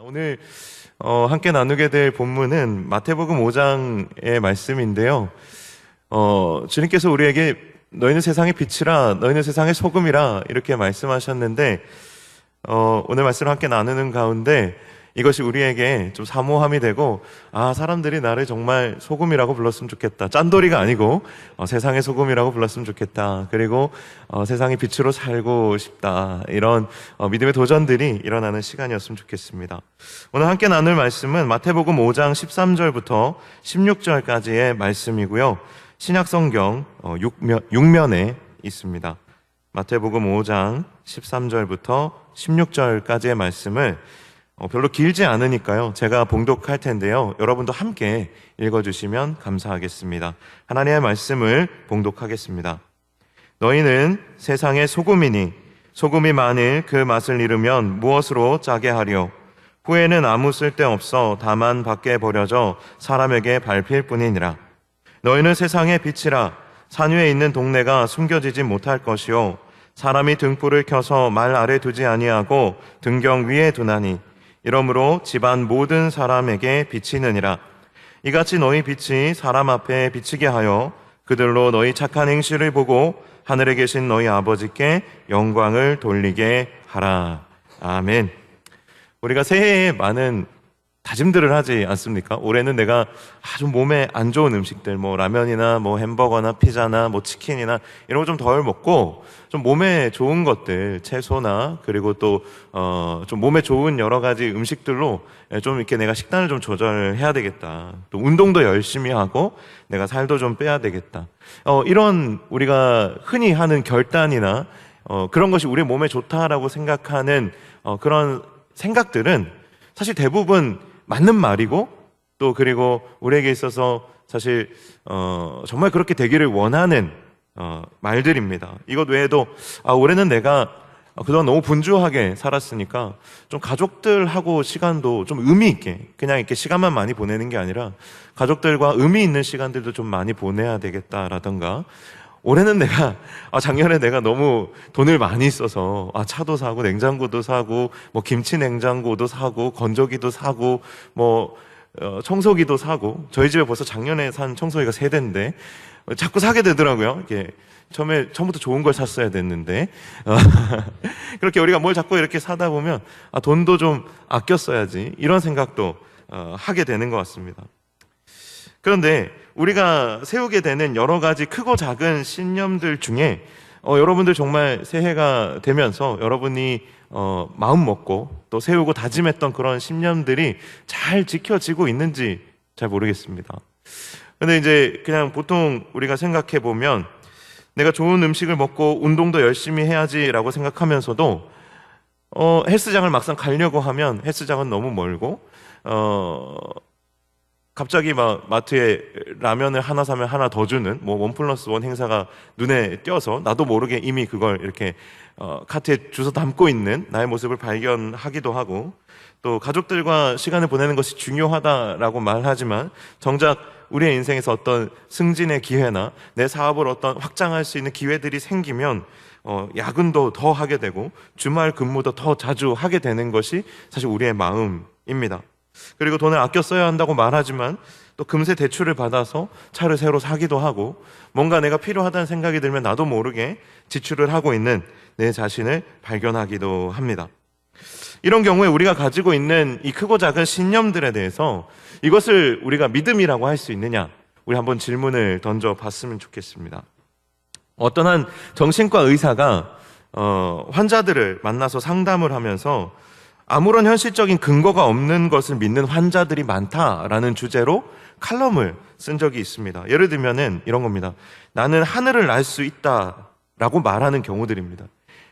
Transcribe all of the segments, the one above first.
오늘 함께 나누게 될 본문은 마태복음 5장의 말씀인데요. 주님께서 우리에게 너희는 세상의 빛이라, 너희는 세상의 소금이라 이렇게 말씀하셨는데, 오늘 말씀을 함께 나누는 가운데 이것이 우리에게 좀 사모함이 되고, 사람들이 나를 정말 소금이라고 불렀으면 좋겠다. 짠돌이가 아니고 세상의 소금이라고 불렀으면 좋겠다. 그리고 세상의 빛으로 살고 싶다. 이런 믿음의 도전들이 일어나는 시간이었으면 좋겠습니다. 오늘 함께 나눌 말씀은 마태복음 5장 13절부터 16절까지의 말씀이고요. 신약성경 6면에 있습니다. 마태복음 5장 13절부터 16절까지의 말씀을 별로 길지 않으니까요, 제가 봉독할 텐데요, 여러분도 함께 읽어주시면 감사하겠습니다. 하나님의 말씀을 봉독하겠습니다. 너희는 세상의 소금이니 소금이 만일 그 맛을 잃으면 무엇으로 짜게 하려? 후에는 아무 쓸데없어 다만 밖에 버려져 사람에게 밟힐 뿐이니라. 너희는 세상의 빛이라. 산 위에 있는 동네가 숨겨지지 못할 것이요, 사람이 등불을 켜서 말 아래 두지 아니하고 등경 위에 두나니 이러므로 집안 모든 사람에게 비치느니라. 이같이 너희 빛이 사람 앞에 비치게 하여 그들로 너희 착한 행실을 보고 하늘에 계신 너희 아버지께 영광을 돌리게 하라. 아멘. 우리가 새해에 많은 다짐들을 하지 않습니까? 올해는 내가 좀 몸에 안 좋은 음식들, 라면이나 햄버거나 피자나 치킨이나 이런 거 좀 덜 먹고 좀 몸에 좋은 것들, 채소나 그리고 또 좀 몸에 좋은 여러 가지 음식들로 좀 이렇게 내가 식단을 좀 조절해야 되겠다. 또 운동도 열심히 하고 내가 살도 좀 빼야 되겠다. 이런 우리가 흔히 하는 결단이나 그런 것이 우리 몸에 좋다라고 생각하는 그런 생각들은 사실 대부분 맞는 말이고, 또 그리고 우리에게 있어서 사실 정말 그렇게 되기를 원하는 말들입니다. 이것 외에도 올해는 내가 그동안 너무 분주하게 살았으니까 좀 가족들하고 시간도 좀 의미 있게, 그냥 이렇게 시간만 많이 보내는 게 아니라 가족들과 의미 있는 시간들도 좀 많이 보내야 되겠다라던가, 올해는 내가 작년에 내가 너무 돈을 많이 써서 차도 사고 냉장고도 사고 김치 냉장고도 사고 건조기도 사고 청소기도 사고, 저희 집에 벌써 작년에 산 청소기가 3대인데 자꾸 사게 되더라고요. 이게 처음부터 좋은 걸 샀어야 됐는데 그렇게 우리가 뭘 자꾸 이렇게 사다 보면 돈도 좀 아껴 써야지, 이런 생각도 하게 되는 것 같습니다. 그런데 우리가 세우게 되는 여러 가지 크고 작은 신념들 중에 여러분들 정말 새해가 되면서 여러분이 마음 먹고 또 세우고 다짐했던 그런 신념들이 잘 지켜지고 있는지 잘 모르겠습니다. 근데 이제 그냥 보통 우리가 생각해 보면 내가 좋은 음식을 먹고 운동도 열심히 해야지라고 생각하면서도 헬스장을 막상 가려고 하면 헬스장은 너무 멀고 갑자기 마트에 라면을 하나 사면 하나 더 주는 1+1 행사가 눈에 띄어서 나도 모르게 이미 그걸 이렇게 카트에 주워 담고 있는 나의 모습을 발견하기도 하고, 또 가족들과 시간을 보내는 것이 중요하다라고 말하지만 정작 우리의 인생에서 어떤 승진의 기회나 내 사업을 어떤 확장할 수 있는 기회들이 생기면 야근도 더 하게 되고 주말 근무도 더 자주 하게 되는 것이 사실 우리의 마음입니다. 그리고 돈을 아껴 써야 한다고 말하지만 또 금세 대출을 받아서 차를 새로 사기도 하고, 뭔가 내가 필요하다는 생각이 들면 나도 모르게 지출을 하고 있는 내 자신을 발견하기도 합니다. 이런 경우에 우리가 가지고 있는 이 크고 작은 신념들에 대해서 이것을 우리가 믿음이라고 할 수 있느냐, 우리 한번 질문을 던져봤으면 좋겠습니다. 어떤 한 정신과 의사가 환자들을 만나서 상담을 하면서 아무런 현실적인 근거가 없는 것을 믿는 환자들이 많다라는 주제로 칼럼을 쓴 적이 있습니다. 예를 들면은 이런 겁니다. 나는 하늘을 날 수 있다라고 말하는 경우들입니다.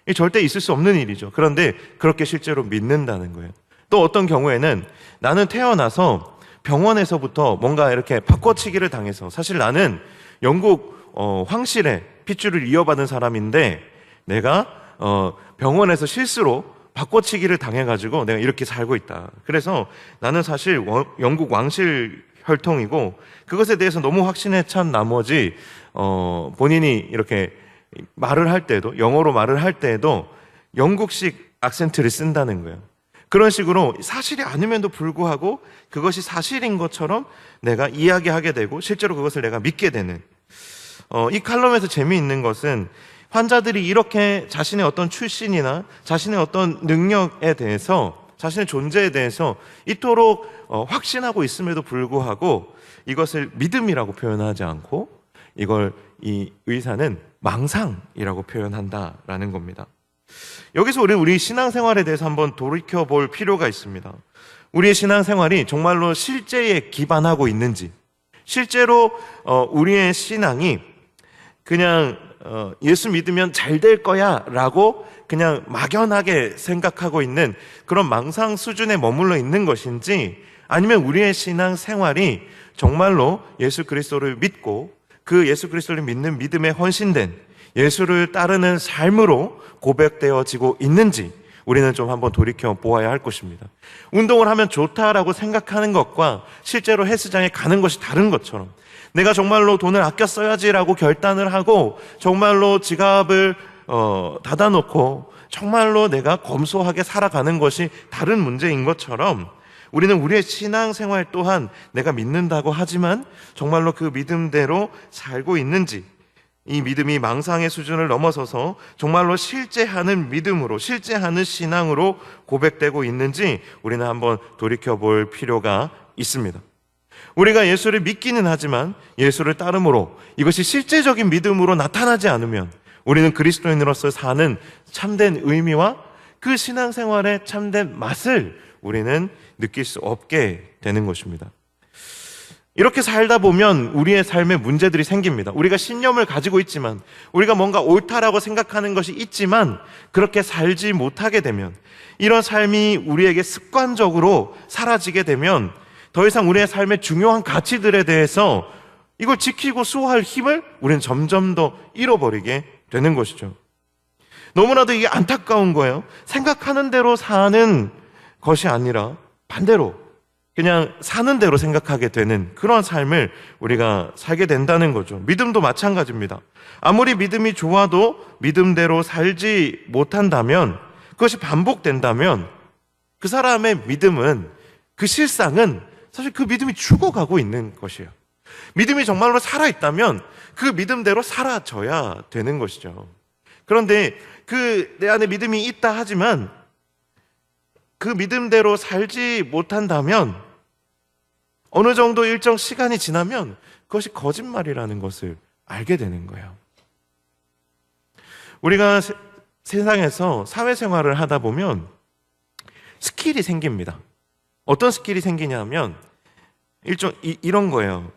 이게 절대 있을 수 없는 일이죠. 그런데 그렇게 실제로 믿는다는 거예요. 또 어떤 경우에는 나는 태어나서 병원에서부터 뭔가 이렇게 바꿔치기를 당해서, 사실 나는 영국 황실의 핏줄을 이어받은 사람인데 내가 병원에서 실수로 바꿔치기를 당해가지고 내가 이렇게 살고 있다. 그래서 나는 사실 영국 왕실 혈통이고, 그것에 대해서 너무 확신에 찬 나머지 본인이 이렇게 말을 할 때도, 영어로 말을 할 때에도 영국식 악센트를 쓴다는 거예요. 그런 식으로 사실이 아님에도 불구하고 그것이 사실인 것처럼 내가 이야기하게 되고 실제로 그것을 내가 믿게 되는, 이 칼럼에서 재미있는 것은 환자들이 이렇게 자신의 어떤 출신이나 자신의 어떤 능력에 대해서, 자신의 존재에 대해서 이토록 확신하고 있음에도 불구하고 이것을 믿음이라고 표현하지 않고 이걸 이 의사는 망상이라고 표현한다라는 겁니다. 여기서 우리 신앙생활에 대해서 한번 돌이켜볼 필요가 있습니다. 우리의 신앙생활이 정말로 실제에 기반하고 있는지, 실제로 우리의 신앙이 그냥 예수 믿으면 잘 될 거야 라고 그냥 막연하게 생각하고 있는 그런 망상 수준에 머물러 있는 것인지, 아니면 우리의 신앙생활이 정말로 예수 그리스도를 믿고 그 예수 그리스도를 믿는 믿음에 헌신된 예수를 따르는 삶으로 고백되어지고 있는지 우리는 좀 한번 돌이켜 보아야 할 것입니다. 운동을 하면 좋다라고 생각하는 것과 실제로 헬스장에 가는 것이 다른 것처럼, 내가 정말로 돈을 아껴 써야지라고 결단을 하고 정말로 지갑을 닫아놓고 정말로 내가 검소하게 살아가는 것이 다른 문제인 것처럼, 우리는 우리의 신앙생활 또한 내가 믿는다고 하지만 정말로 그 믿음대로 살고 있는지, 이 믿음이 망상의 수준을 넘어서서 정말로 실제하는 믿음으로, 실제하는 신앙으로 고백되고 있는지 우리는 한번 돌이켜볼 필요가 있습니다. 우리가 예수를 믿기는 하지만 예수를 따름으로 이것이 실제적인 믿음으로 나타나지 않으면 우리는 그리스도인으로서 사는 참된 의미와 그 신앙생활의 참된 맛을 우리는 느낄 수 없게 되는 것입니다. 이렇게 살다 보면 우리의 삶에 문제들이 생깁니다. 우리가 신념을 가지고 있지만, 우리가 뭔가 옳다라고 생각하는 것이 있지만 그렇게 살지 못하게 되면, 이런 삶이 우리에게 습관적으로 사라지게 되면 더 이상 우리의 삶의 중요한 가치들에 대해서 이걸 지키고 수호할 힘을 우리는 점점 더 잃어버리게 되는 것이죠. 너무나도 이게 안타까운 거예요. 생각하는 대로 사는 것이 아니라 반대로 그냥 사는 대로 생각하게 되는 그런 삶을 우리가 살게 된다는 거죠. 믿음도 마찬가지입니다. 아무리 믿음이 좋아도 믿음대로 살지 못한다면, 그것이 반복된다면 그 사람의 믿음은, 그 실상은 사실 그 믿음이 죽어가고 있는 것이에요. 믿음이 정말로 살아있다면 그 믿음대로 살아져야 되는 것이죠. 그런데 내 안에 믿음이 있다 하지만 그 믿음대로 살지 못한다면 어느 정도 일정 시간이 지나면 그것이 거짓말이라는 것을 알게 되는 거예요. 우리가 세상에서 사회생활을 하다 보면 스킬이 생깁니다. 어떤 스킬이 생기냐면 이런 거예요.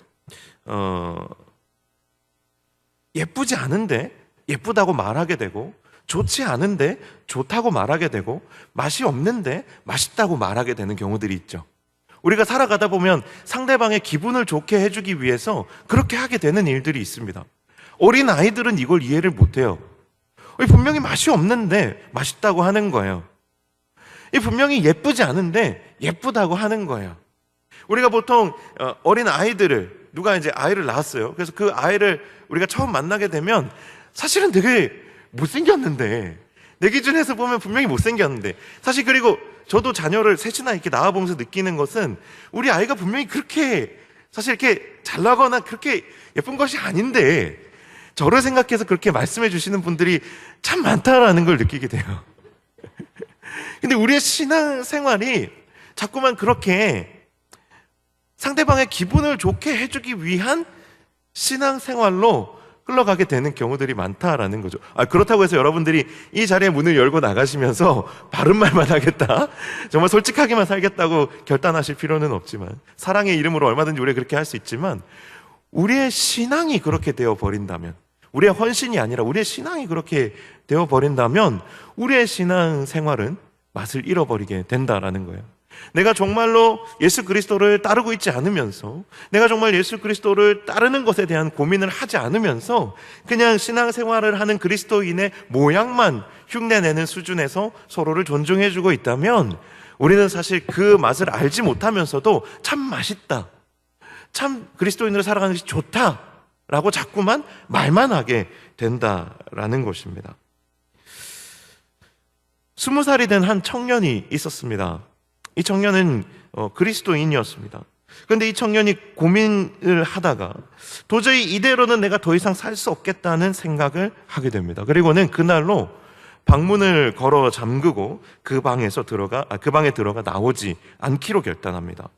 예쁘지 않은데 예쁘다고 말하게 되고, 좋지 않은데 좋다고 말하게 되고, 맛이 없는데 맛있다고 말하게 되는 경우들이 있죠. 우리가 살아가다 보면 상대방의 기분을 좋게 해주기 위해서 그렇게 하게 되는 일들이 있습니다. 어린 아이들은 이걸 이해를 못해요. 분명히 맛이 없는데 맛있다고 하는 거예요. 분명히 예쁘지 않은데 예쁘다고 하는 거예요. 우리가 보통 어린 아이들을, 누가 이제 아이를 낳았어요. 그래서 그 아이를 우리가 처음 만나게 되면 사실은 되게 못생겼는데, 내 기준에서 보면 분명히 못생겼는데, 사실 그리고 저도 자녀를 셋이나 이렇게 낳아보면서 느끼는 것은 우리 아이가 분명히 그렇게 사실 이렇게 잘나거나 그렇게 예쁜 것이 아닌데 저를 생각해서 그렇게 말씀해 주시는 분들이 참 많다라는 걸 느끼게 돼요. 근데 우리의 신앙생활이 자꾸만 그렇게 상대방의 기분을 좋게 해주기 위한 신앙생활로 흘러가게 되는 경우들이 많다라는 거죠. 그렇다고 해서 여러분들이 이 자리에 문을 열고 나가시면서 바른 말만 하겠다, 정말 솔직하게만 살겠다고 결단하실 필요는 없지만, 사랑의 이름으로 얼마든지 우리가 그렇게 할 수 있지만, 우리의 신앙이 그렇게 되어버린다면, 우리의 헌신이 아니라 우리의 신앙이 그렇게 되어버린다면 우리의 신앙생활은 맛을 잃어버리게 된다라는 거예요. 내가 정말로 예수 그리스도를 따르고 있지 않으면서, 내가 정말 예수 그리스도를 따르는 것에 대한 고민을 하지 않으면서 그냥 신앙생활을 하는 그리스도인의 모양만 흉내내는 수준에서 서로를 존중해주고 있다면 우리는 사실 그 맛을 알지 못하면서도 참 맛있다, 참 그리스도인으로 살아가는 것이 좋다 라고 자꾸만 말만 하게 된다라는 것입니다. 20살이 된 한 청년이 있었습니다. 이 청년은 그리스도인이었습니다. 그런데 이 청년이 고민을 하다가 도저히 이대로는 내가 더 이상 살 수 없겠다는 생각을 하게 됩니다. 그리고는 그날로 방문을 걸어 잠그고 그 방에 들어가 나오지 않기로 결단합니다.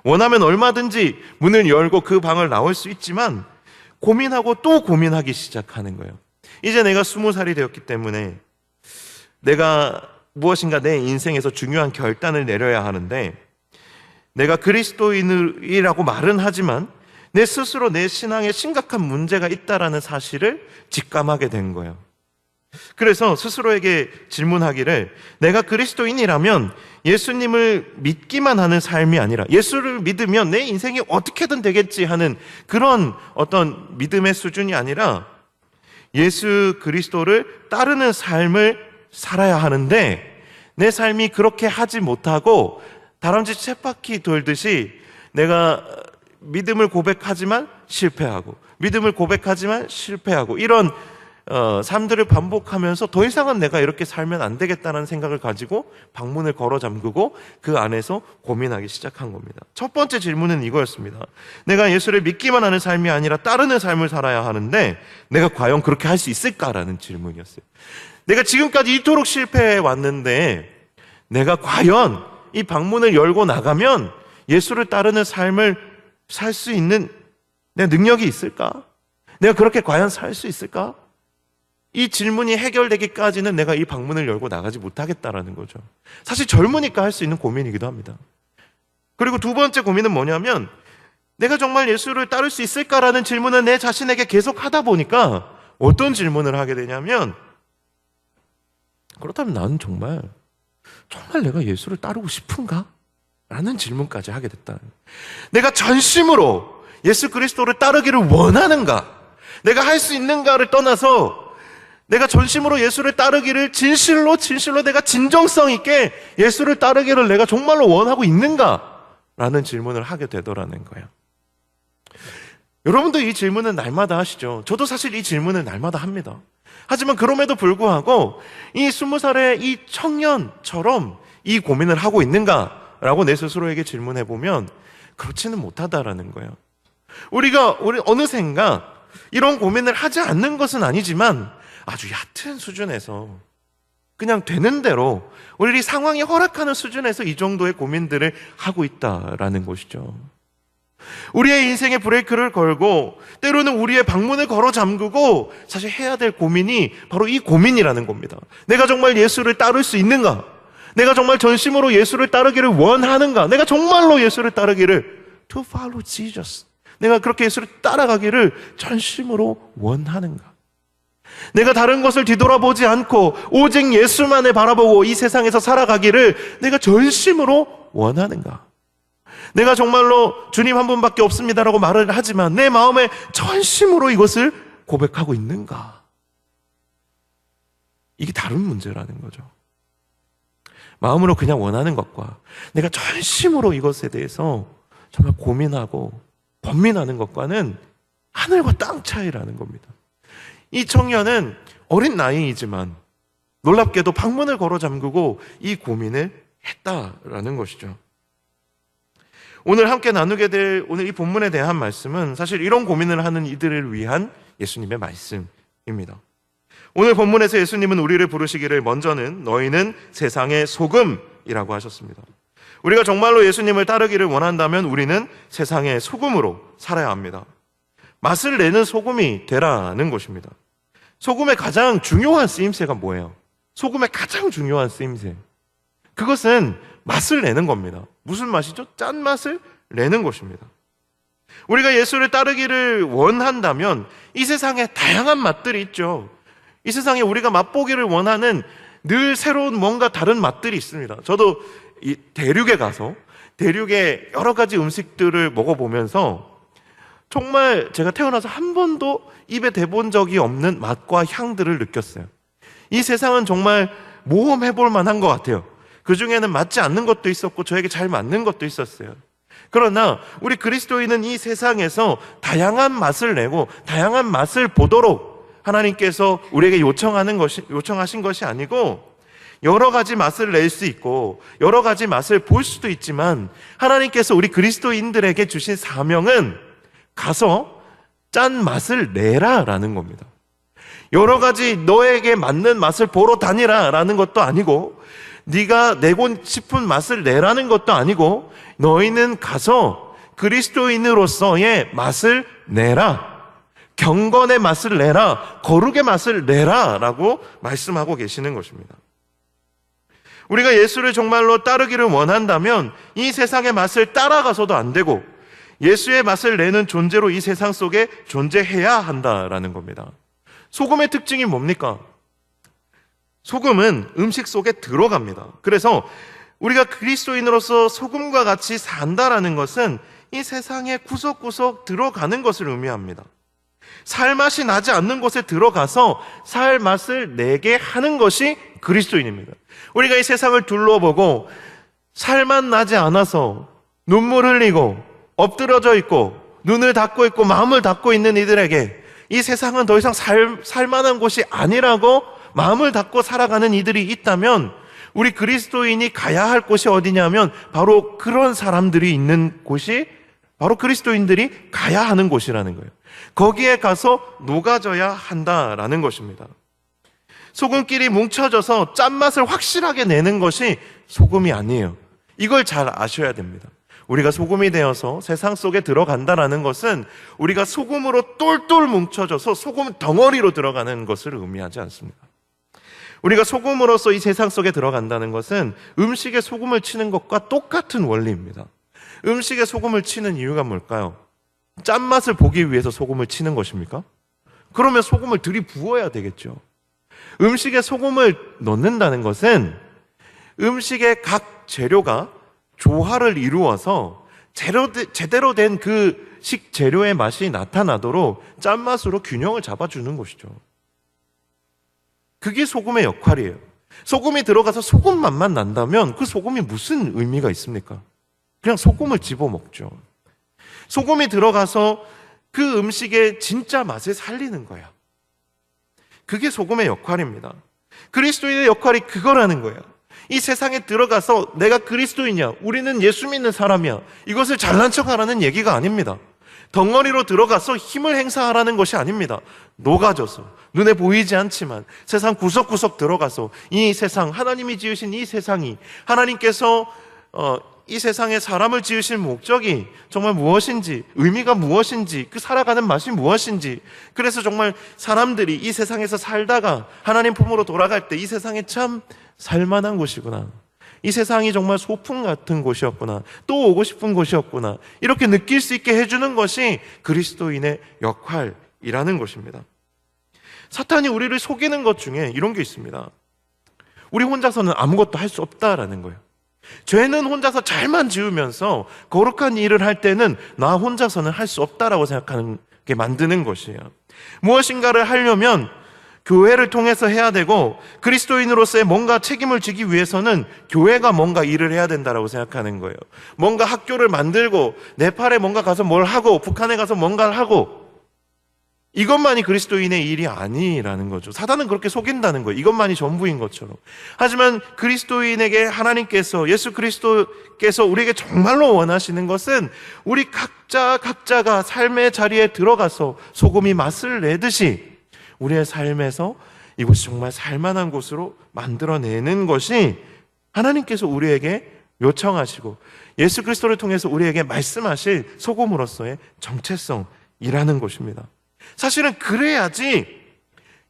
원하면 얼마든지 문을 열고 그 방을 나올 수 있지만 고민하고 또 고민하기 시작하는 거예요. 이제 내가 20살이 되었기 때문에 내가 무엇인가 내 인생에서 중요한 결단을 내려야 하는데, 내가 그리스도인이라고 말은 하지만 내 스스로 내 신앙에 심각한 문제가 있다라는 사실을 직감하게 된 거예요. 그래서 스스로에게 질문하기를, 내가 그리스도인이라면 예수님을 믿기만 하는 삶이 아니라 예수를 믿으면 내 인생이 어떻게든 되겠지 하는 그런 어떤 믿음의 수준이 아니라 예수 그리스도를 따르는 삶을 살아야 하는데, 내 삶이 그렇게 하지 못하고 다람쥐 쳇바퀴 돌듯이 내가 믿음을 고백하지만 실패하고 믿음을 고백하지만 실패하고 이런 삶들을 반복하면서 더 이상은 내가 이렇게 살면 안 되겠다는 생각을 가지고 방문을 걸어 잠그고 그 안에서 고민하기 시작한 겁니다. 첫 번째 질문은 이거였습니다. 내가 예수를 믿기만 하는 삶이 아니라 따르는 삶을 살아야 하는데 내가 과연 그렇게 할 수 있을까라는 질문이었어요. 내가 지금까지 이토록 실패해 왔는데 내가 과연 이 방문을 열고 나가면 예수를 따르는 삶을 살 수 있는 내 능력이 있을까? 내가 그렇게 과연 살 수 있을까? 이 질문이 해결되기까지는 내가 이 방문을 열고 나가지 못하겠다라는 거죠. 사실 젊으니까 할 수 있는 고민이기도 합니다. 그리고 두 번째 고민은 뭐냐면, 내가 정말 예수를 따를 수 있을까라는 질문을 내 자신에게 계속 하다 보니까 어떤 질문을 하게 되냐면, 그렇다면 나는 정말 내가 예수를 따르고 싶은가? 라는 질문까지 하게 됐다. 내가 전심으로 예수 그리스도를 따르기를 원하는가? 내가 할 수 있는가를 떠나서 내가 전심으로 예수를 따르기를 진실로 내가 진정성 있게 예수를 따르기를 내가 정말로 원하고 있는가? 라는 질문을 하게 되더라는 거예요. 여러분도 이 질문은 날마다 하시죠. 저도 사실 이 질문을 날마다 합니다. 하지만 그럼에도 불구하고 이 20살의 이 청년처럼 이 고민을 하고 있는가라고 내 스스로에게 질문해보면 그렇지는 못하다라는 거예요. 우리 어느샌가 이런 고민을 하지 않는 것은 아니지만 아주 얕은 수준에서 그냥 되는 대로 우리 상황이 허락하는 수준에서 이 정도의 고민들을 하고 있다라는 것이죠. 우리의 인생에 브레이크를 걸고 때로는 우리의 방문을 걸어 잠그고 사실 해야 될 고민이 바로 이 고민이라는 겁니다. 내가 정말 예수를 따를 수 있는가? 내가 정말 전심으로 예수를 따르기를 원하는가? 내가 정말로 예수를 따르기를 to follow Jesus, 내가 그렇게 예수를 따라가기를 전심으로 원하는가? 내가 다른 것을 뒤돌아보지 않고 오직 예수만을 바라보고 이 세상에서 살아가기를 내가 전심으로 원하는가? 내가 정말로 주님 한 분밖에 없습니다라고 말을 하지만 내 마음에 전심으로 이것을 고백하고 있는가? 이게 다른 문제라는 거죠. 마음으로 그냥 원하는 것과 내가 전심으로 이것에 대해서 정말 고민하고 번민하는 것과는 하늘과 땅 차이라는 겁니다. 이 청년은 어린 나이이지만 놀랍게도 방문을 걸어 잠그고 이 고민을 했다라는 것이죠. 오늘 함께 나누게 될 오늘 이 본문에 대한 말씀은 사실 이런 고민을 하는 이들을 위한 예수님의 말씀입니다. 오늘 본문에서 예수님은 우리를 부르시기를 먼저는 너희는 세상의 소금이라고 하셨습니다. 우리가 정말로 예수님을 따르기를 원한다면 우리는 세상의 소금으로 살아야 합니다. 맛을 내는 소금이 되라는 것입니다. 소금의 가장 중요한 쓰임새가 뭐예요? 소금의 가장 중요한 쓰임새, 그것은 맛을 내는 겁니다. 무슨 맛이죠? 짠맛을 내는 것입니다. 우리가 예수를 따르기를 원한다면 이 세상에 다양한 맛들이 있죠. 이 세상에 우리가 맛보기를 원하는 늘 새로운 뭔가 다른 맛들이 있습니다. 저도 이 대륙에 가서 대륙의 여러 가지 음식들을 먹어보면서 정말 제가 태어나서 한 번도 입에 대본 적이 없는 맛과 향들을 느꼈어요. 이 세상은 정말 모험해볼 만한 것 같아요. 그 중에는 맞지 않는 것도 있었고 저에게 잘 맞는 것도 있었어요. 그러나 우리 그리스도인은 이 세상에서 다양한 맛을 내고 다양한 맛을 보도록 하나님께서 우리에게 요청하신 것이 아니고 여러 가지 맛을 낼 수 있고 여러 가지 맛을 볼 수도 있지만 하나님께서 우리 그리스도인들에게 주신 사명은 가서 짠 맛을 내라라는 겁니다. 여러 가지 너에게 맞는 맛을 보러 다니라라는 것도 아니고 네가 내고 싶은 맛을 내라는 것도 아니고 너희는 가서 그리스도인으로서의 맛을 내라. 경건의 맛을 내라. 거룩의 맛을 내라라고 말씀하고 계시는 것입니다. 우리가 예수를 정말로 따르기를 원한다면 이 세상의 맛을 따라가서도 안 되고 예수의 맛을 내는 존재로 이 세상 속에 존재해야 한다라는 겁니다. 소금의 특징이 뭡니까? 소금은 음식 속에 들어갑니다. 그래서 우리가 그리스도인으로서 소금과 같이 산다라는 것은 이 세상의 구석구석 들어가는 것을 의미합니다. 살맛이 나지 않는 곳에 들어가서 살맛을 내게 하는 것이 그리스도인입니다. 우리가 이 세상을 둘러보고 살맛 나지 않아서 눈물 흘리고 엎드러져 있고 눈을 닫고 있고 마음을 닫고 있는 이들에게 이 세상은 더 이상 살만한 곳이 아니라고 마음을 닫고 살아가는 이들이 있다면 우리 그리스도인이 가야 할 곳이 어디냐면 바로 그런 사람들이 있는 곳이 바로 그리스도인들이 가야 하는 곳이라는 거예요. 거기에 가서 녹아져야 한다라는 것입니다. 소금끼리 뭉쳐져서 짠맛을 확실하게 내는 것이 소금이 아니에요. 이걸 잘 아셔야 됩니다. 우리가 소금이 되어서 세상 속에 들어간다라는 것은 우리가 소금으로 똘똘 뭉쳐져서 소금 덩어리로 들어가는 것을 의미하지 않습니다. 우리가 소금으로서 이 세상 속에 들어간다는 것은 음식에 소금을 치는 것과 똑같은 원리입니다. 음식에 소금을 치는 이유가 뭘까요? 짠맛을 보기 위해서 소금을 치는 것입니까? 그러면 소금을 들이부어야 되겠죠. 음식에 소금을 넣는다는 것은 음식의 각 재료가 조화를 이루어서 제대로 된 그 식재료의 맛이 나타나도록 짠맛으로 균형을 잡아주는 것이죠. 그게 소금의 역할이에요. 소금이 들어가서 소금 맛만 난다면 그 소금이 무슨 의미가 있습니까? 그냥 소금을 집어먹죠. 소금이 들어가서 그 음식의 진짜 맛을 살리는 거야. 그게 소금의 역할입니다. 그리스도인의 역할이 그거라는 거야. 이 세상에 들어가서 내가 그리스도인이야, 우리는 예수 믿는 사람이야, 이것을 잘난 척하라는 얘기가 아닙니다. 덩어리로 들어가서 힘을 행사하라는 것이 아닙니다. 녹아져서 눈에 보이지 않지만 세상 구석구석 들어가서 이 세상, 하나님이 지으신 이 세상이, 하나님께서 이 세상에 사람을 지으실 목적이 정말 무엇인지, 의미가 무엇인지, 그 살아가는 맛이 무엇인지, 그래서 정말 사람들이 이 세상에서 살다가 하나님 품으로 돌아갈 때 이 세상에 참 살만한 곳이구나, 이 세상이 정말 소풍 같은 곳이었구나, 또 오고 싶은 곳이었구나, 이렇게 느낄 수 있게 해주는 것이 그리스도인의 역할이라는 것입니다. 사탄이 우리를 속이는 것 중에 이런 게 있습니다. 우리 혼자서는 아무것도 할 수 없다라는 거예요. 죄는 혼자서 잘만 지으면서 거룩한 일을 할 때는 나 혼자서는 할 수 없다라고 생각하는 게 만드는 것이에요. 무엇인가를 하려면 교회를 통해서 해야 되고 그리스도인으로서의 뭔가 책임을 지기 위해서는 교회가 뭔가 일을 해야 된다라고 생각하는 거예요. 뭔가 학교를 만들고 네팔에 뭔가 가서 뭘 하고 북한에 가서 뭔가를 하고, 이것만이 그리스도인의 일이 아니라는 거죠. 사단은 그렇게 속인다는 거예요. 이것만이 전부인 것처럼. 하지만 그리스도인에게 하나님께서, 예수 그리스도께서 우리에게 정말로 원하시는 것은 우리 각자가 삶의 자리에 들어가서 소금이 맛을 내듯이 우리의 삶에서 이곳이 정말 살만한 곳으로 만들어내는 것이 하나님께서 우리에게 요청하시고 예수 그리스도를 통해서 우리에게 말씀하실 소금으로서의 정체성이라는 것입니다. 사실은 그래야지,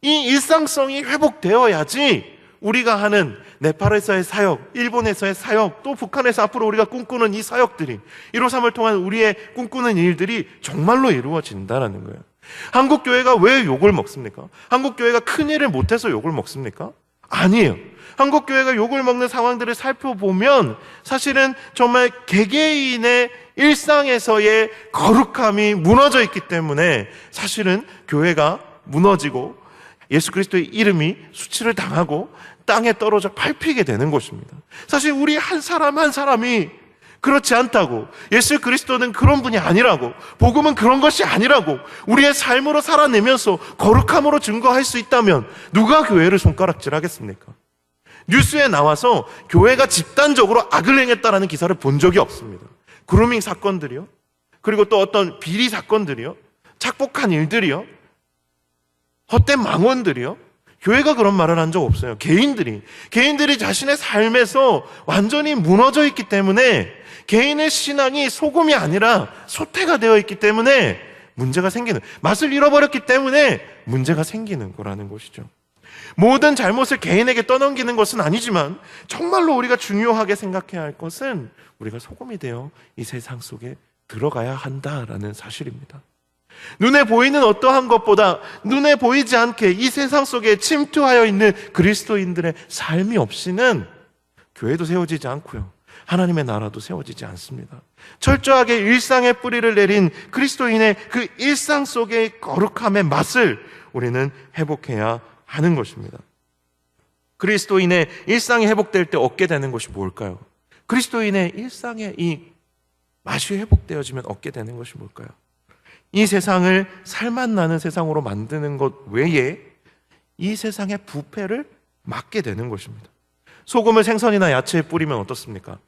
이 일상성이 회복되어야지 우리가 하는 네팔에서의 사역, 일본에서의 사역, 또 북한에서 앞으로 우리가 꿈꾸는 이 사역들이, 153을 통한 우리의 꿈꾸는 일들이 정말로 이루어진다는 거예요. 한국교회가 왜 욕을 먹습니까? 한국교회가 큰 일을 못해서 욕을 먹습니까? 아니에요. 한국교회가 욕을 먹는 상황들을 살펴보면 사실은 정말 개개인의 일상에서의 거룩함이 무너져 있기 때문에 사실은 교회가 무너지고 예수 그리스도의 이름이 수치를 당하고 땅에 떨어져 밟히게 되는 것입니다. 사실 우리 한 사람 한 사람이 그렇지 않다고, 예수 그리스도는 그런 분이 아니라고, 복음은 그런 것이 아니라고 우리의 삶으로 살아내면서 거룩함으로 증거할 수 있다면 누가 교회를 손가락질 하겠습니까? 뉴스에 나와서 교회가 집단적으로 악을 행했다라는 기사를 본 적이 없습니다. 그루밍 사건들이요. 그리고 또 어떤 비리 사건들이요. 착복한 일들이요. 헛된 망언들이요. 교회가 그런 말을 한 적 없어요. 개인들이 자신의 삶에서 완전히 무너져 있기 때문에 개인의 신앙이 소금이 아니라 소태가 되어 있기 때문에 문제가 생기는, 맛을 잃어버렸기 때문에 문제가 생기는 거라는 것이죠. 모든 잘못을 개인에게 떠넘기는 것은 아니지만 정말로 우리가 중요하게 생각해야 할 것은 우리가 소금이 되어 이 세상 속에 들어가야 한다라는 사실입니다. 눈에 보이는 어떠한 것보다 눈에 보이지 않게 이 세상 속에 침투하여 있는 그리스도인들의 삶이 없이는 교회도 세워지지 않고요, 하나님의 나라도 세워지지 않습니다. 철저하게 일상의 뿌리를 내린 그리스도인의 그 일상 속의 거룩함의 맛을 우리는 회복해야 하는 것입니다. 그리스도인의 일상이 회복될 때 얻게 되는 것이 뭘까요? 그리스도인의 일상의 이 맛이 회복되어지면 얻게 되는 것이 뭘까요? 이 세상을 살맛 나는 세상으로 만드는 것 외에 이 세상의 부패를 막게 되는 것입니다. 소금을 생선이나 야채에 뿌리면 어떻습니까?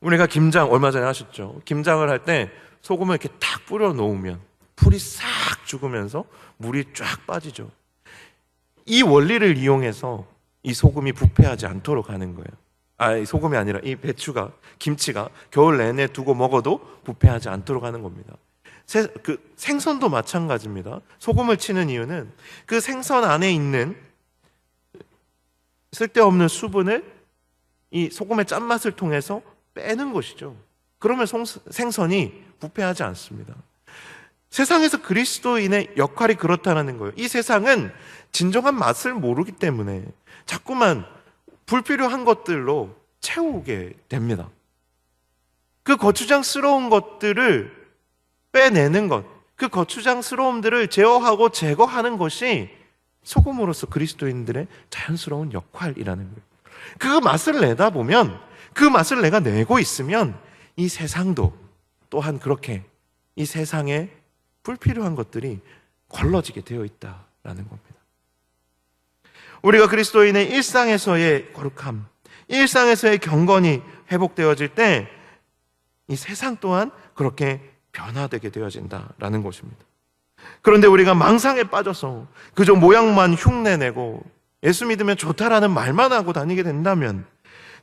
우리가 김장 얼마 전에 하셨죠? 김장을 할 때 소금을 이렇게 탁 뿌려 놓으면 풀이 싹 죽으면서 물이 쫙 빠지죠. 이 원리를 이용해서 이 소금이 부패하지 않도록 하는 거예요. 이 소금이 아니라 이 배추가, 김치가 겨울 내내 두고 먹어도 부패하지 않도록 하는 겁니다. 생선도 마찬가지입니다. 소금을 치는 이유는 그 생선 안에 있는 쓸데없는 수분을 이 소금의 짠맛을 통해서 빼는 것이죠. 그러면 생선이 부패하지 않습니다. 세상에서 그리스도인의 역할이 그렇다는 거예요. 이 세상은 진정한 맛을 모르기 때문에 자꾸만 불필요한 것들로 채우게 됩니다. 그 거추장스러운 것들을 빼내는 것, 그 거추장스러움들을 제어하고 제거하는 것이 소금으로서 그리스도인들의 자연스러운 역할이라는 거예요. 그 맛을 내다 보면, 그 맛을 내가 내고 있으면 이 세상도 또한 그렇게 이 세상에 불필요한 것들이 걸러지게 되어 있다라는 겁니다. 우리가 그리스도인의 일상에서의 거룩함, 일상에서의 경건이 회복되어질 때 이 세상 또한 그렇게 변화되게 되어진다라는 것입니다. 그런데 우리가 망상에 빠져서 그저 모양만 흉내내고 예수 믿으면 좋다라는 말만 하고 다니게 된다면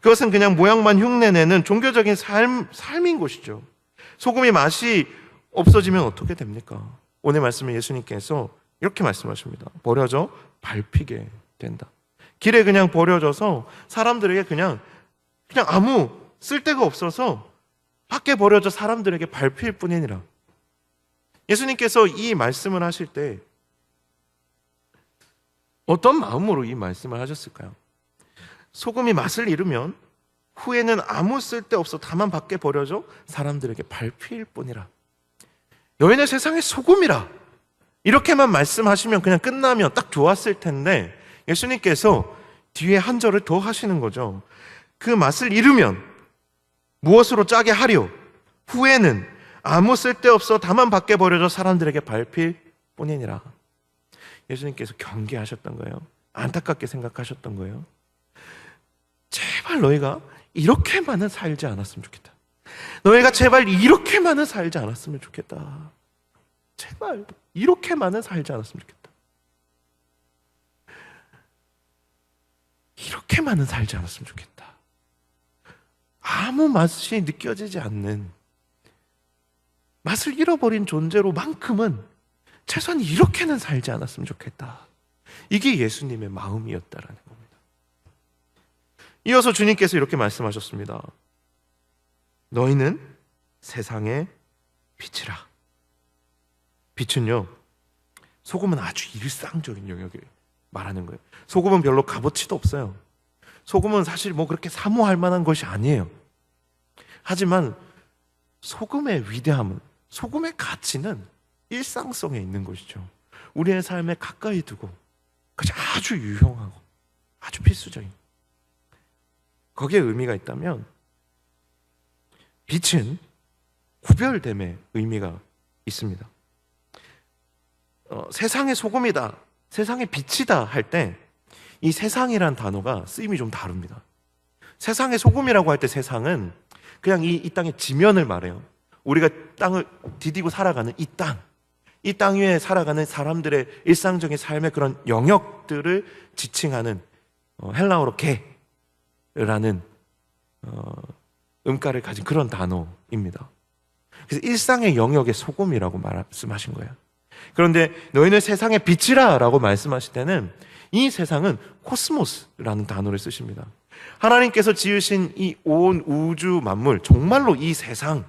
그것은 그냥 모양만 흉내내는 종교적인 삶인 것이죠. 소금이 맛이 없어지면 어떻게 됩니까? 오늘 말씀에 예수님께서 이렇게 말씀하십니다. 버려져 밟히게 된다. 길에 그냥 버려져서 사람들에게 그냥 아무 쓸데가 없어서 밖에 버려져 사람들에게 밟힐 뿐이니라. 예수님께서 이 말씀을 하실 때 어떤 마음으로 이 말씀을 하셨을까요? 소금이 맛을 잃으면 후에는 아무 쓸데없어 다만 밖에 버려져 사람들에게 밟힐 뿐이라. 너희는 세상의 소금이라. 이렇게만 말씀하시면 그냥 끝나면 딱 좋았을 텐데 예수님께서 뒤에 한 절을 더 하시는 거죠. 그 맛을 잃으면 무엇으로 짜게 하려? 후에는 아무 쓸데없어 다만 밖에 버려져 사람들에게 밟힐 뿐이니라. 예수님께서 경계하셨던 거예요. 안타깝게 생각하셨던 거예요. 제발 너희가 이렇게만은 살지 않았으면 좋겠다. 너희가 제발 이렇게만은 살지 않았으면 좋겠다. 제발 이렇게만은 살지 않았으면 좋겠다. 이렇게만은 살지 않았으면 좋겠다. 아무 맛이 느껴지지 않는, 맛을 잃어버린 존재로만큼은 최소한 이렇게는 살지 않았으면 좋겠다. 이게 예수님의 마음이었다라는 겁니다. 이어서 주님께서 이렇게 말씀하셨습니다. 너희는 세상의 빛이라. 빛은요, 소금은 아주 일상적인 영역을 말하는 거예요. 소금은 별로 값어치도 없어요. 소금은 사실 뭐 그렇게 사모할 만한 것이 아니에요. 하지만 소금의 위대함은, 소금의 가치는 일상성에 있는 것이죠. 우리의 삶에 가까이 두고 그것이 아주 유용하고 아주 필수적인, 거기에 의미가 있다면 빛은 구별됨의 의미가 있습니다. 세상의 소금이다, 세상의 빛이다 할 때 이 세상이란 단어가 쓰임이 좀 다릅니다. 세상의 소금이라고 할 때 세상은 그냥 이 땅의 지면을 말해요. 우리가 땅을 디디고 살아가는 이 땅, 이 땅 위에 살아가는 사람들의 일상적인 삶의 그런 영역들을 지칭하는 헬라어로 게라는 음가를 가진 그런 단어입니다. 그래서 일상의 영역의 소금이라고 말씀하신 거예요. 그런데 너희는 세상의 빛이라 라고 말씀하실 때는 이 세상은 코스모스라는 단어를 쓰십니다. 하나님께서 지으신 이 온 우주 만물, 정말로 이 세상,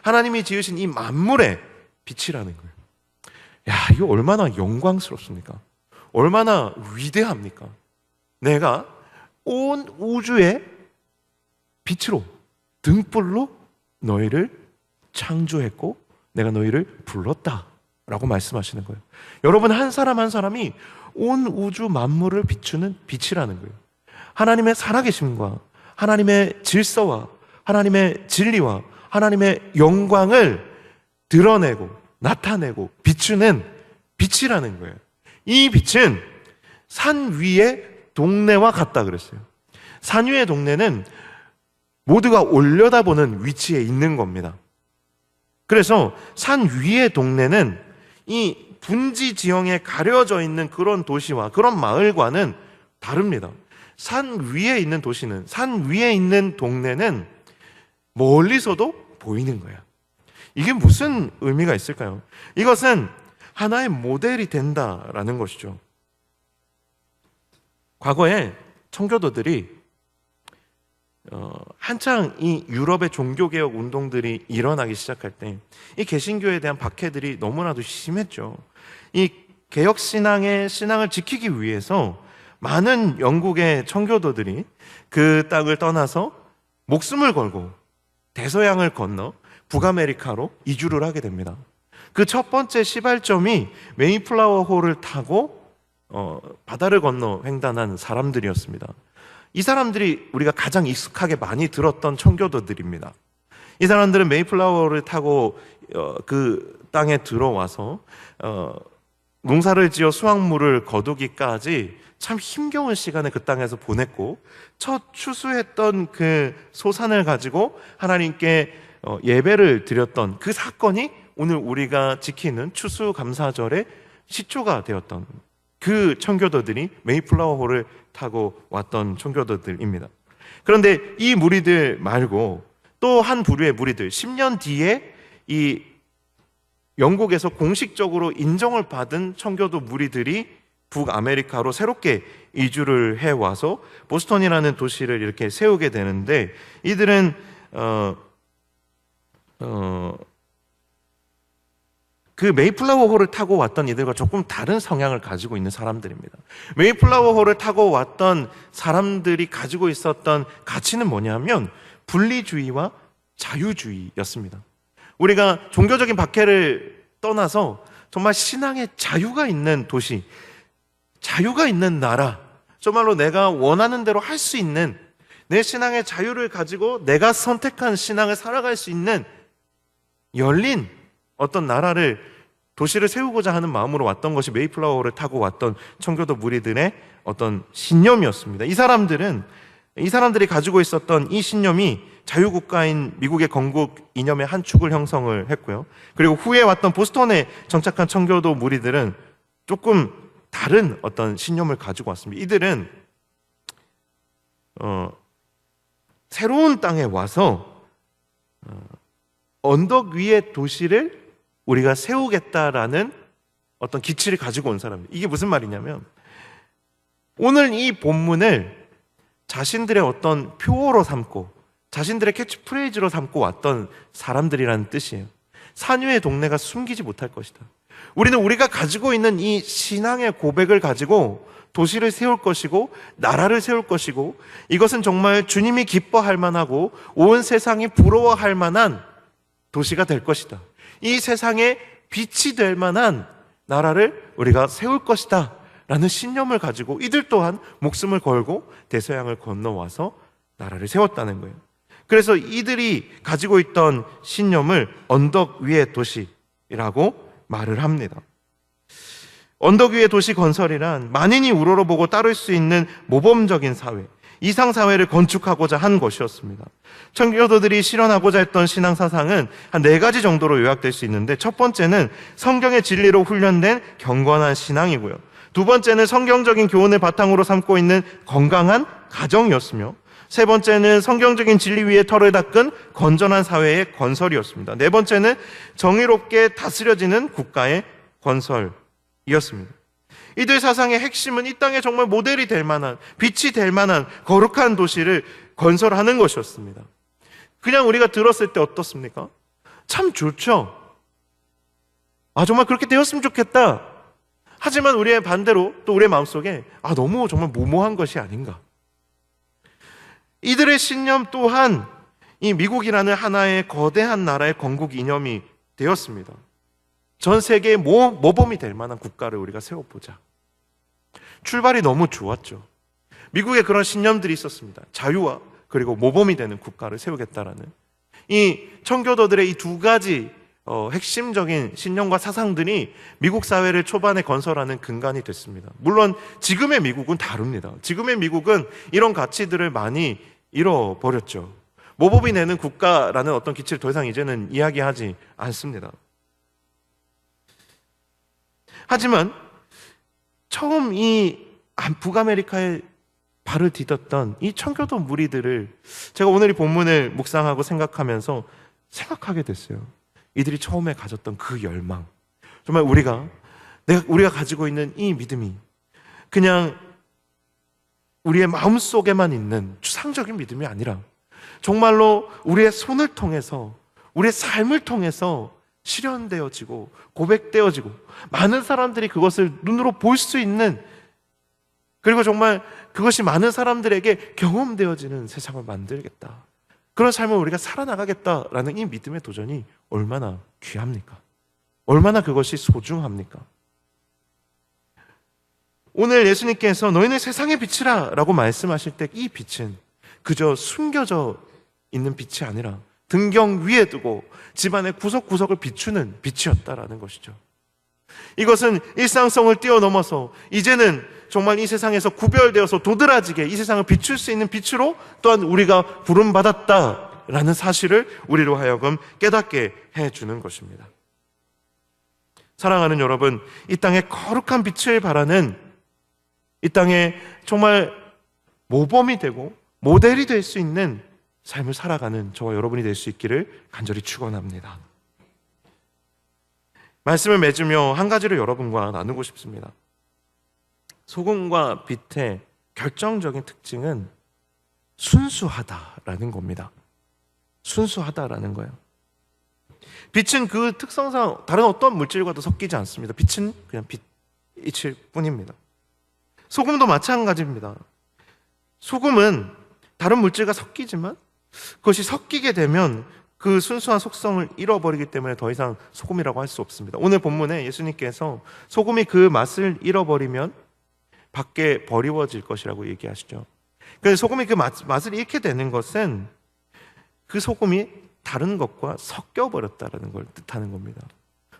하나님이 지으신 이 만물의 빛이라는 거예요. 야, 이거 얼마나 영광스럽습니까? 얼마나 위대합니까? 내가 온 우주의 빛으로, 등불로 너희를 창조했고 내가 너희를 불렀다 라고 말씀하시는 거예요. 여러분, 한 사람 한 사람이 온 우주 만물을 비추는 빛이라는 거예요. 하나님의 살아계심과 하나님의 질서와 하나님의 진리와 하나님의 영광을 드러내고 나타내고 비추는 빛이라는 거예요. 이 빛은 산 위의 동네와 같다 그랬어요. 산 위의 동네는 모두가 올려다보는 위치에 있는 겁니다. 그래서 산 위의 동네는 이 분지 지형에 가려져 있는 그런 도시와 그런 마을과는 다릅니다. 산 위에 있는 도시는, 산 위에 있는 동네는 멀리서도 보이는 거야. 이게 무슨 의미가 있을까요? 이것은 하나의 모델이 된다라는 것이죠. 과거에 청교도들이 한창 이 유럽의 종교개혁 운동들이 일어나기 시작할 때 이 개신교에 대한 박해들이 너무나도 심했죠. 이 개혁신앙의 신앙을 지키기 위해서 많은 영국의 청교도들이 그 땅을 떠나서 목숨을 걸고 대서양을 건너 북아메리카로 이주를 하게 됩니다. 그 첫 번째 시발점이 메이플라워 호를 타고 바다를 건너 횡단한 사람들이었습니다. 이 사람들이 우리가 가장 익숙하게 많이 들었던 청교도들입니다. 이 사람들은 메이플라워를 타고 그 땅에 들어와서 농사를 지어 수확물을 거두기까지 참 힘겨운 시간을 그 땅에서 보냈고, 첫 추수했던 그 소산을 가지고 하나님께 예배를 드렸던 그 사건이 오늘 우리가 지키는 추수감사절의 시초가 되었던 그 청교도들이 메이플라워호를 타고 왔던 청교도들입니다. 그런데 이 무리들 말고 또 한 부류의 무리들, 10년 뒤에 이 영국에서 공식적으로 인정을 받은 청교도 무리들이 북아메리카로 새롭게 이주를 해와서 보스턴이라는 도시를 이렇게 세우게 되는데, 이들은 그 메이플라워호를 타고 왔던 이들과 조금 다른 성향을 가지고 있는 사람들입니다. 메이플라워호를 타고 왔던 사람들이 가지고 있었던 가치는 뭐냐면 분리주의와 자유주의였습니다. 우리가 종교적인 박해를 떠나서 정말 신앙의 자유가 있는 도시, 자유가 있는 나라, 정말로 내가 원하는 대로 할 수 있는, 내 신앙의 자유를 가지고 내가 선택한 신앙을 살아갈 수 있는 열린 어떤 나라를, 도시를 세우고자 하는 마음으로 왔던 것이 메이플라워를 타고 왔던 청교도 무리들의 어떤 신념이었습니다. 이 사람들이 가지고 있었던 이 신념이 자유국가인 미국의 건국 이념의 한 축을 형성을 했고요. 그리고 후에 왔던 보스턴에 정착한 청교도 무리들은 조금 다른 어떤 신념을 가지고 왔습니다. 이들은 새로운 땅에 와서 언덕 위의 도시를 우리가 세우겠다라는 어떤 기치를 가지고 온 사람입니다. 이게 무슨 말이냐면, 오늘 이 본문을 자신들의 어떤 표어로 삼고 자신들의 캐치프레이즈로 삼고 왔던 사람들이라는 뜻이에요. 산 위의 동네가 숨기지 못할 것이다. 우리는 우리가 가지고 있는 이 신앙의 고백을 가지고 도시를 세울 것이고 나라를 세울 것이고, 이것은 정말 주님이 기뻐할 만하고 온 세상이 부러워할 만한 도시가 될 것이다. 이 세상에 빛이 될 만한 나라를 우리가 세울 것이다 라는 신념을 가지고 이들 또한 목숨을 걸고 대서양을 건너와서 나라를 세웠다는 거예요. 그래서 이들이 가지고 있던 신념을 언덕 위의 도시라고 말을 합니다. 언덕 위의 도시 건설이란 만인이 우러러보고 따를 수 있는 모범적인 사회, 이상사회를 건축하고자 한 것이었습니다. 청교도들이 실현하고자 했던 신앙사상은 한 4가지 정도로 요약될 수 있는데, 첫 번째는 성경의 진리로 훈련된 경건한 신앙이고요. 두 번째는 성경적인 교훈을 바탕으로 삼고 있는 건강한 가정이었으며, 세 번째는 성경적인 진리 위에 털을 닦은 건전한 사회의 건설이었습니다. 네 번째는 정의롭게 다스려지는 국가의 건설이었습니다. 이들 사상의 핵심은 이 땅에 정말 모델이 될 만한, 빛이 될 만한 거룩한 도시를 건설하는 것이었습니다. 그냥 우리가 들었을 때 어떻습니까? 참 좋죠. 정말 그렇게 되었으면 좋겠다. 하지만 우리의 반대로 또 우리의 마음속에 너무 정말 무모한 것이 아닌가. 이들의 신념 또한 이 미국이라는 하나의 거대한 나라의 건국 이념이 되었습니다. 전 세계의 모범이 될 만한 국가를 우리가 세워보자. 출발이 너무 좋았죠. 미국에 그런 신념들이 있었습니다. 자유와 그리고 모범이 되는 국가를 세우겠다라는 이 청교도들의 이 2가지 핵심적인 신념과 사상들이 미국 사회를 초반에 건설하는 근간이 됐습니다. 물론 지금의 미국은 다릅니다. 지금의 미국은 이런 가치들을 많이 잃어버렸죠. 모범이 되는 국가라는 어떤 기치를 더 이상 이제는 이야기하지 않습니다. 하지만 처음 이 북아메리카에 발을 디뎠던 이 청교도 무리들을 제가 오늘 이 본문을 묵상하고 생각하면서 생각하게 됐어요. 이들이 처음에 가졌던 그 열망, 정말 우리가 가지고 있는 이 믿음이 그냥 우리의 마음속에만 있는 추상적인 믿음이 아니라 정말로 우리의 손을 통해서, 우리의 삶을 통해서 실현되어지고 고백되어지고 많은 사람들이 그것을 눈으로 볼 수 있는, 그리고 정말 그것이 많은 사람들에게 경험되어지는 세상을 만들겠다, 그런 삶을 우리가 살아나가겠다라는 이 믿음의 도전이 얼마나 귀합니까? 얼마나 그것이 소중합니까? 오늘 예수님께서 너희는 세상의 빛이라 라고 말씀하실 때 이 빛은 그저 숨겨져 있는 빛이 아니라 등경 위에 두고 집안의 구석구석을 비추는 빛이었다라는 것이죠. 이것은 일상성을 뛰어넘어서 이제는 정말 이 세상에서 구별되어서 도드라지게 이 세상을 비출 수 있는 빛으로 또한 우리가 부름받았다라는 사실을 우리로 하여금 깨닫게 해주는 것입니다. 사랑하는 여러분, 이 땅에 거룩한 빛을 바라는, 이 땅에 정말 모범이 되고 모델이 될 수 있는 삶을 살아가는 저와 여러분이 될 수 있기를 간절히 축원합니다. 말씀을 맺으며 한 가지를 여러분과 나누고 싶습니다. 소금과 빛의 결정적인 특징은 순수하다라는 겁니다. 순수하다라는 거예요. 빛은 그 특성상 다른 어떤 물질과도 섞이지 않습니다. 빛은 그냥 빛일 뿐입니다. 소금도 마찬가지입니다. 소금은 다른 물질과 섞이지만 그것이 섞이게 되면 그 순수한 속성을 잃어버리기 때문에 더 이상 소금이라고 할 수 없습니다. 오늘 본문에 예수님께서 소금이 그 맛을 잃어버리면 밖에 버리워질 것이라고 얘기하시죠. 그래서 소금이 그 맛을 잃게 되는 것은 그 소금이 다른 것과 섞여버렸다는 걸 뜻하는 겁니다.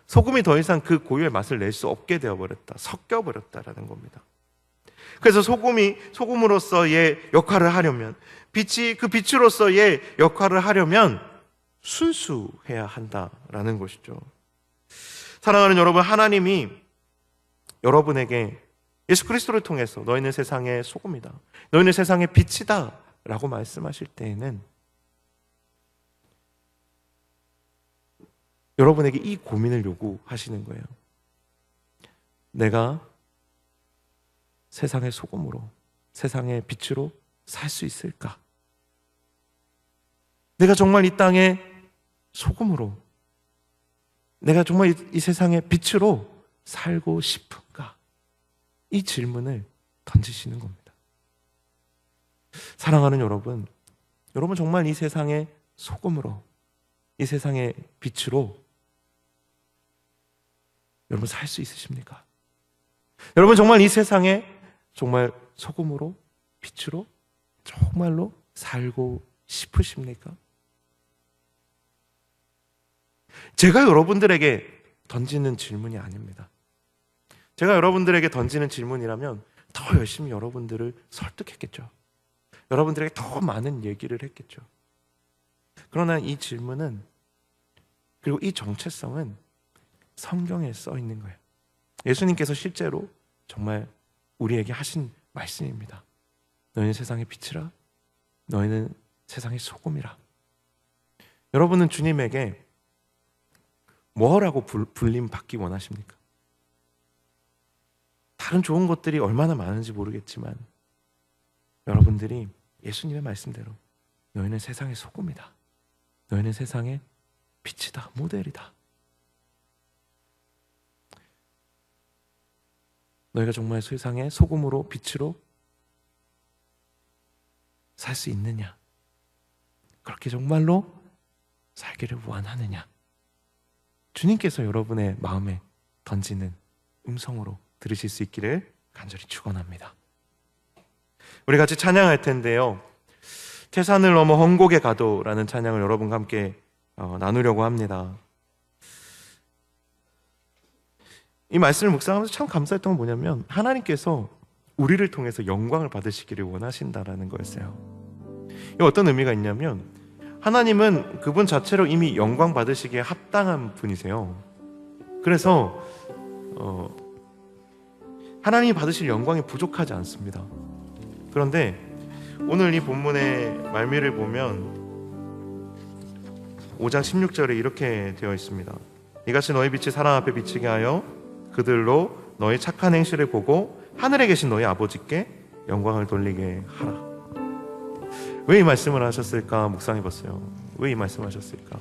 소금이 더 이상 그 고유의 맛을 낼 수 없게 되어버렸다, 섞여버렸다라는 겁니다. 그래서 소금이 소금으로서의 역할을 하려면, 빛이 그 빛으로서의 역할을 하려면 순수해야 한다라는 것이죠. 사랑하는 여러분, 하나님이 여러분에게 예수 그리스도를 통해서 너희는 세상의 소금이다, 너희는 세상의 빛이다 라고 말씀하실 때에는 여러분에게 이 고민을 요구하시는 거예요. 내가 세상의 소금으로, 세상의 빛으로 살 수 있을까? 내가 정말 이 땅의 소금으로, 내가 정말 이 세상의 빛으로 살고 싶은가? 이 질문을 던지시는 겁니다. 사랑하는 여러분, 여러분 정말 이 세상의 소금으로, 이 세상의 빛으로 여러분 살 수 있으십니까? 여러분 정말 이 세상에 정말 소금으로, 빛으로 정말로 살고 싶으십니까? 제가 여러분들에게 던지는 질문이 아닙니다. 제가 여러분들에게 던지는 질문이라면 더 열심히 여러분들을 설득했겠죠. 여러분들에게 더 많은 얘기를 했겠죠. 그러나 이 질문은, 그리고 이 정체성은 성경에 써 있는 거예요. 예수님께서 실제로 정말 우리에게 하신 말씀입니다. 너희는 세상의 빛이라, 너희는 세상의 소금이라. 여러분은 주님에게 뭐라고 불림 받기 원하십니까? 다른 좋은 것들이 얼마나 많은지 모르겠지만 여러분들이 예수님의 말씀대로 너희는 세상의 소금이다, 너희는 세상의 빛이다, 모델이다. 너희가 정말 세상의 소금으로 빛으로 살 수 있느냐? 그렇게 정말로 살기를 원하느냐? 주님께서 여러분의 마음에 던지는 음성으로 들으실 수 있기를 간절히 축원합니다. 우리 같이 찬양할 텐데요, 태산을 넘어 헝곡에 가도라는 찬양을 여러분과 함께 나누려고 합니다. 이 말씀을 묵상하면서 참 감사했던 건 뭐냐면, 하나님께서 우리를 통해서 영광을 받으시기를 원하신다라는 거였어요. 이게 어떤 의미가 있냐면, 하나님은 그분 자체로 이미 영광 받으시기에 합당한 분이세요. 그래서 하나님이 받으실 영광이 부족하지 않습니다. 그런데 오늘 이 본문의 말미를 보면 5장 16절에 이렇게 되어 있습니다. 이같이 너희 빛이 사람 앞에 비치게 하여 그들로 너희 착한 행실을 보고 하늘에 계신 너희 아버지께 영광을 돌리게 하라. 왜 이 말씀을 하셨을까 묵상해 봤어요. 왜 이 말씀을 하셨을까?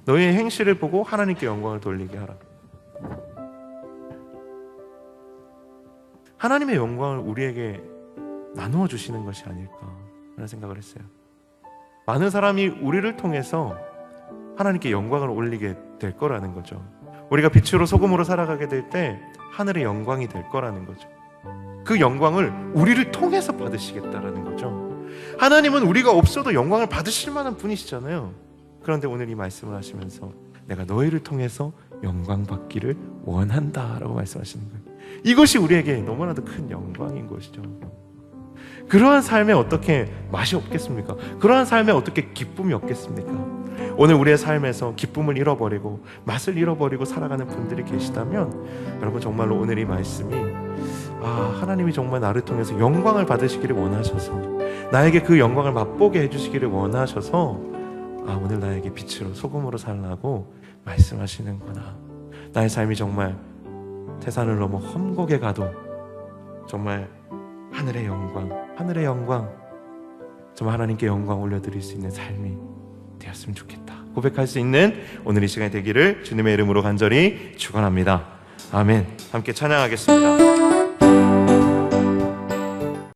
너희의 행실을 보고 하나님께 영광을 돌리게 하라. 하나님의 영광을 우리에게 나누어 주시는 것이 아닐까 라는 생각을 했어요. 많은 사람이 우리를 통해서 하나님께 영광을 올리게 될 거라는 거죠. 우리가 빛으로 소금으로 살아가게 될 때 하늘의 영광이 될 거라는 거죠. 그 영광을 우리를 통해서 받으시겠다라는 거죠. 하나님은 우리가 없어도 영광을 받으실 만한 분이시잖아요. 그런데 오늘 이 말씀을 하시면서 내가 너희를 통해서 영광 받기를 원한다라고 말씀하시는 거예요. 이것이 우리에게 너무나도 큰 영광인 것이죠. 그러한 삶에 어떻게 맛이 없겠습니까? 그러한 삶에 어떻게 기쁨이 없겠습니까? 오늘 우리의 삶에서 기쁨을 잃어버리고 맛을 잃어버리고 살아가는 분들이 계시다면 여러분, 정말로 오늘 이 말씀이 하나님이 정말 나를 통해서 영광을 받으시기를 원하셔서, 나에게 그 영광을 맛보게 해주시기를 원하셔서 오늘 나에게 빛으로 소금으로 살라고 말씀하시는구나. 나의 삶이 정말 태산을 넘어 험곡에 가도 정말 하늘의 영광, 정말 하나님께 영광 올려드릴 수 있는 삶이 되었으면 좋겠다 고백할 수 있는 오늘 이 시간이 되기를 주님의 이름으로 간절히 축원합니다. 아멘. 함께 찬양하겠습니다.